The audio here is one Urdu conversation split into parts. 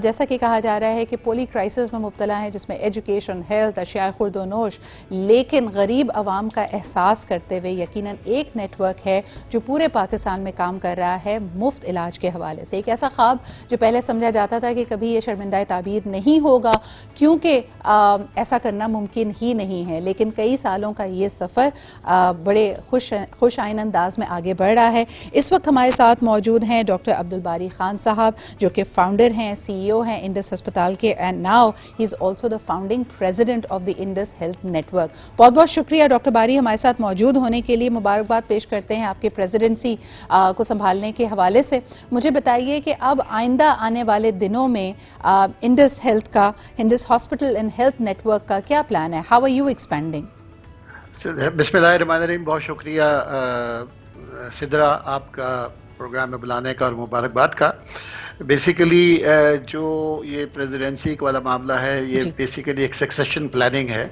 جیسا کہ کہا جا رہا ہے کہ پولی کرائسس میں مبتلا ہیں جس میں ایجوکیشن، ہیلتھ، اشیاء خورد و نوش، لیکن غریب عوام کا احساس کرتے ہوئے یقیناً ایک نیٹ ورک ہے جو پورے پاکستان میں کام کر رہا ہے مفت علاج کے حوالے سے. ایک ایسا خواب جو پہلے سمجھا جاتا تھا کہ کبھی یہ شرمندہ تعبیر نہیں ہوگا کیونکہ ایسا کرنا ممکن ہی نہیں ہے، لیکن کئی سالوں کا یہ سفر بڑے خوش آئین انداز میں آگے بڑھ رہا ہے. اس وقت ہمارے ساتھ موجود ہیں ڈاکٹر عبدالباری خان صاحب جو کہ فاؤنڈر ہیں، سی ای او ہیں انڈس ہسپتال کے، and now he is also the founding president of the Indus health network. بہت بہت شکریہ ڈاکٹر باری ہمارے ساتھ موجود ہونے کے لیے. مبارکباد پیش کرتے ہیں آپ کے پریزیڈنسی کو سنبھالنے کے حوالے سے. مجھے بتائیے کہ اب آئندہ آنے والے دنوں میں انڈس ہیلتھ کا، Indus hospital and health network کا کیا پلان ہے؟ How are you expanding? بسم اللہ الرحمن الرحیم. بہت شکریہ سدرا آپ کا پروگرام میں بلانے کا اور مبارکباد کا. بیسیکلی جو یہ پریزیڈنسی والا معاملہ ہے یہ بیسیکلی ایک سکسیشن پلاننگ ہے،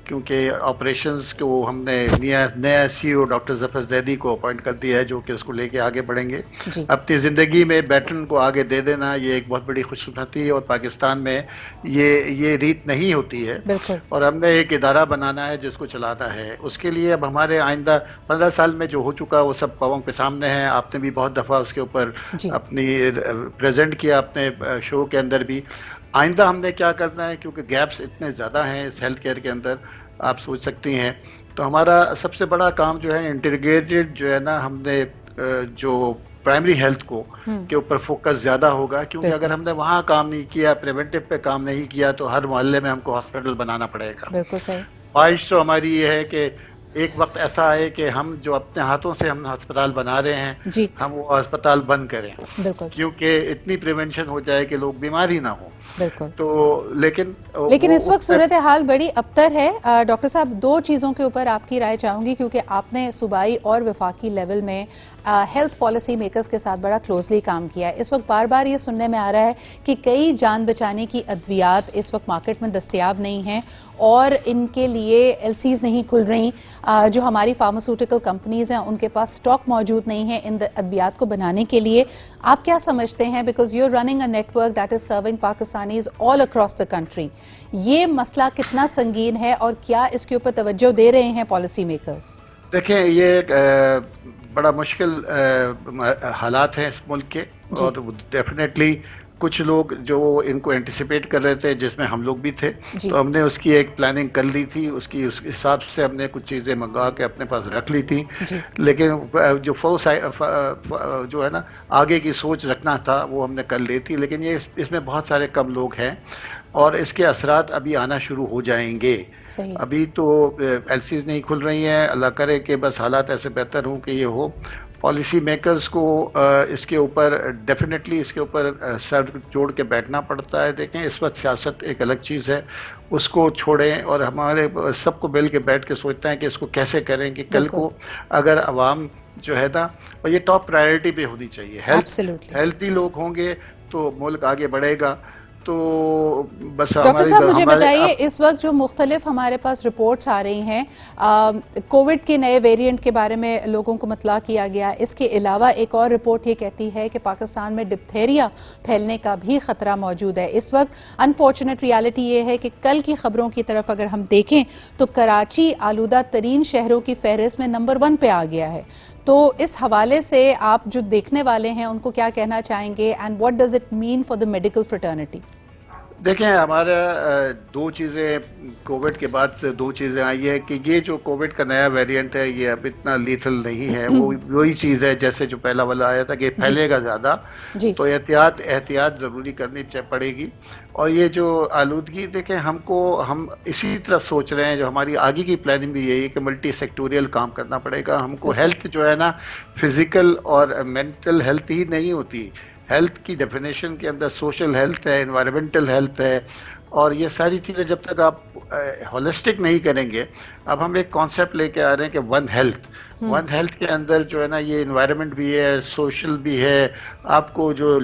کیونکہ آپریشنز کو ہم نے نیا سی او ڈاکٹر ظفر زیدی کو اپوائنٹ کر دیا ہے جو کہ اس کو لے کے آگے بڑھیں گے. اپنی زندگی میں بیٹن کو آگے دے دینا یہ ایک بہت بڑی خوشخبری ہے، اور پاکستان میں یہ ریت نہیں ہوتی ہے، اور ہم نے ایک ادارہ بنانا ہے جس کو چلانا ہے. اس کے لیے اب ہمارے آئندہ 15 سال میں جو ہو چکا وہ سب قوم کے سامنے ہے. آپ نے بھی بہت دفعہ اس کے اوپر اپنی پریزنٹ کیا اپنے شو کے اندر بھی. آئندہ ہم نے کیا کرنا ہے، کیونکہ گیپس اتنے زیادہ ہیں اس ہیلتھ کیئر کے اندر آپ سوچ سکتی ہیں. تو ہمارا سب سے بڑا کام جو ہے انٹیگریٹڈ جو ہے نا، ہم نے جو پرائمری ہیلتھ کو کے اوپر فوکس زیادہ ہوگا، کیونکہ اگر ہم نے وہاں کام نہیں کیا، پریونٹیو پہ کام نہیں کیا، تو ہر محلے میں ہم کو ہاسپٹل بنانا پڑے گا. بالکل صحیح. خواہش تو ہماری یہ ہے کہ ایک وقت ایسا آئے کہ ہم جو اپنے ہاتھوں سے ہم ہسپتال بنا رہے ہیں ہم وہ ہسپتال بند کریں، کیونکہ اتنی پریونشن ہو جائے کہ لوگ بیمار ہی نہ ہوں. بالکل. تو لیکن اس وقت صورتحال بڑی ابتر ہے. ڈاکٹر صاحب دو چیزوں کے اوپر آپ کی رائے چاہوں گی، کیونکہ آپ نے صوبائی اور وفاقی لیول میں ہیلتھ پالیسی میکرز کے ساتھ بڑا کلوزلی کام کیا ہے. اس وقت بار بار یہ سننے میں آ رہا ہے کہ کئی جان بچانے کی ادویات اس وقت مارکیٹ میں دستیاب نہیں ہیں اور ان کے لیے ایل سیز نہیں کھل رہی. جو ہماری فارماسیوٹیکل کمپنیز ہیں ان کے پاس سٹاک موجود نہیں ہے ان ادویات کو بنانے کے لیے. آپ کیا سمجھتے ہیں، because you are running a network that is serving Pakistanis all across the country, یہ مسئلہ کتنا سنگین ہے اور کیا اس کے اوپر توجہ دے رہے ہیں پالیسی میکرز؟ دیکھیں یہ بڑا مشکل حالات ہیں اس ملک کے، اور ڈیفینیٹلی کچھ لوگ جو ان کو اینٹیسپیٹ کر رہے تھے جس میں ہم لوگ بھی تھے، تو ہم نے اس کی ایک پلاننگ کر لی تھی. اس حساب سے ہم نے کچھ چیزیں منگا کے اپنے پاس رکھ لی تھی. لیکن جو جو ہے نا آگے کی سوچ رکھنا تھا وہ ہم نے کر لی تھی. لیکن یہ اس میں بہت سارے کم لوگ ہیں اور اس کے اثرات ابھی آنا شروع ہو جائیں گے. ابھی تو ایل سیز نہیں کھل رہی ہیں. اللہ کرے کہ بس حالات ایسے بہتر ہوں کہ یہ ہو. پالیسی میکرز کو اس کے اوپر ڈیفینیٹلی اس کے اوپر سر جوڑ کے بیٹھنا پڑتا ہے. دیکھیں اس وقت سیاست ایک الگ چیز ہے، اس کو چھوڑیں اور ہمارے سب کو مل کے بیٹھ کے سوچتے ہیں کہ اس کو کیسے کریں کہ کل کو اگر عوام جو ہے نا، اور یہ ٹاپ پرائرٹی پہ ہونی چاہیے. ہیلتھی لوگ ہوں گے تو ملک آگے بڑھے گا. تو بس ڈاکٹر صاحب مجھے بتائیے، اس وقت جو مختلف ہمارے پاس رپورٹس آ رہی ہیں، کووڈ کے نئے ویریئنٹ کے بارے میں لوگوں کو مطلع کیا گیا. اس کے علاوہ ایک اور رپورٹ یہ کہتی ہے کہ پاکستان میں ڈپتھیریا پھیلنے کا بھی خطرہ موجود ہے. اس وقت انفارچونیٹ ریالٹی یہ ہے کہ کل کی خبروں کی طرف اگر ہم دیکھیں تو کراچی آلودہ ترین شہروں کی فہرست میں نمبر 1 پہ آ گیا ہے. تو اس حوالے سے آپ جو دیکھنے والے ہیں ان کو کیا کہنا چاہیں گے، and what does it mean for the medical fraternity? دیکھیں ہمارا دو چیزیں کووڈ کے بعد سے دو چیزیں آئی ہے کہ یہ جو کووڈ کا نیا ویریئنٹ ہے یہ اب اتنا لیتھل نہیں ہے. وہی چیز ہے جیسے جو پہلا والا آیا تھا کہ پھیلے گا زیادہ، تو احتیاط ضروری کرنی پڑے گی. اور یہ جو آلودگی، دیکھیں ہم اسی طرح سوچ رہے ہیں. جو ہماری آگے کی پلاننگ بھی یہی ہے کہ ملٹی سیکٹوریل کام کرنا پڑے گا. ہم کو ہیلتھ جو ہے نا فزیکل اور مینٹل ہیلتھ ہی نہیں ہوتی. ہیلتھ کی ڈیفینیشن کے اندر سوشل ہیلتھ ہے، انوائرمنٹل ہیلتھ ہے، اور یہ ساری چیزیں جب تک آپ ہولسٹک نہیں کریں گے. اب ہم ایک کانسیپٹ لے کے آ رہے ہیں کہ ون ہیلتھ. ون ہیلتھ کے اندر جو ہے نا یہ انوائرمنٹ بھی ہے, سوشل بھی ہے, آپ کو جو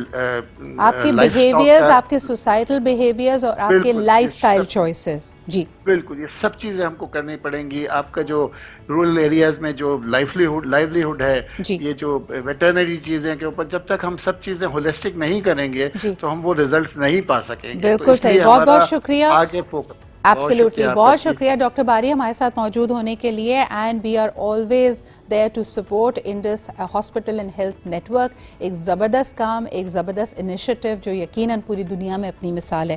آپ کے بیہیویئرز, آپ کے سوسائٹل بیہیویئرز اور آپ کے لائف سٹائل چوائسز. جی بالکل, یہ سب چیزیں ہم کو کرنی پڑیں گی. آپ کا جو رورل ایریاز میں جو لائیولیہڈ ہے, یہ جو ویٹرنری چیزیں کے اوپر جب تک ہم سب چیزیں ہولسٹک نہیں کریں گے تو ہم وہ ریزلٹ نہیں پا سکیں گے. بالکل صحیح, بہت بہت شکریہ. آگے فوکس. ایبسلیوٹلی, بہت شکریہ ڈاکٹر باری ہمارے ساتھ موجود ہونے کے لیے. And we are always there to support Indus hospital and health network. ایک زبردست کام, ایک زبردست انیشیٹو جو یقیناً پوری دنیا میں اپنی مثال ہے.